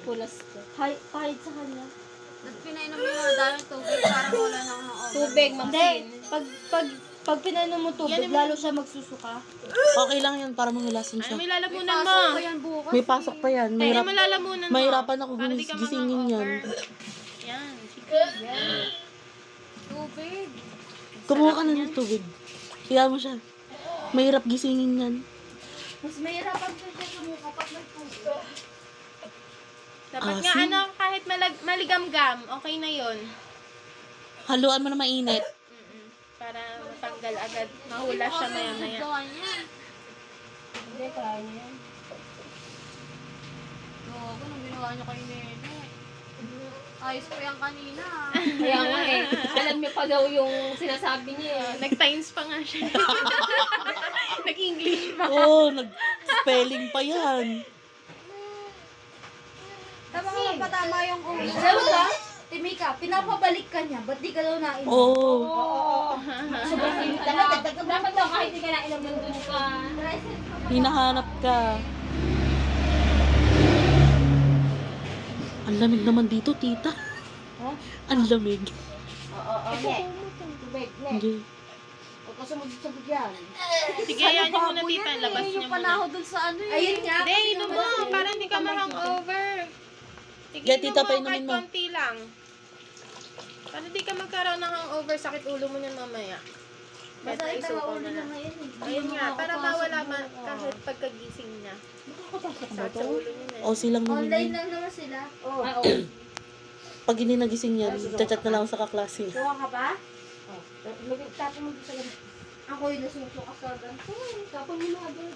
Pulas ko. Kahit sa kanya. Tapos pinainom mo yung daming tubig, parang wala na akong over. Tubig, Hindi. Maxine. Pag pinainom mo tubig, Yan, lalo siya magsusuka. Okay lang yan para mahulasan Ay, siya. may May lalamunan mo. pasok pa yan bukas. May pasok pa yan. Ay, may lalamunan mo. mahirapan ako Para di ka gisingin yan. ma-hangover. Yan, sige. Tubig. Kumuha ka na ng tubig. Kaya mo siya. Mahirap gisingin yan. Mas mahirapan ko siya sumuka pag nagpuso. Dapat nga Asin? kahit maligamgam, okay na yun. Haluan mo na mainit. Para matanggal agad. Mahula siya maya-maya. Gawa niya. Hindi, kaya niya yan. Gawa nung ginawa niyo kay Nene. Ayos pa yan kanina. Kaya nga eh. Alam niyo pa daw yung sinasabi niya eh. Nag-times pa nga siya. Nag-English pa. Oo, nag-spelling pa yan. Tama ka patama yung ulo. Alam ba? Timika, pinapabalik ka niya. Ba't di ka daw nainom? Oo. Sobrang init talaga. Dapat daw kahit di ka nainom nandun ka. Hinahanap ka. Ang lamig naman dito, tita. Huh? Ang lamig. Oo, ne. Tubig, ne. Hindi. Huwag ka sumugod-sugod yan. Sige, yan yung muna tita. Labas niya Yung muna. panahon dun sa ano eh. Ayun nga. Hindi, inom mo. Para hindi ka ma-hangover. Sige, Kaya, inom tita, mo painumin kahit mo. konti lang. Para di ka magkaroon ng hangover. Sakit ulo mo niyan mamaya. Basta Beta itawa isuko ulo na na lang. ngayon eh. Ayun nga, para mawala man kahit pagkagising niya. Sakit sa ulo niya na. O silang naman Online yun. lang naman sila. Oh. Ah, oo. Pag hindi nagising yan, chat na lang ako sa kaklase. Gawa ka ba? Oh. Tapos mo sa ganito. Ako yung nasusuka sa ganito. Tapos mo na agad.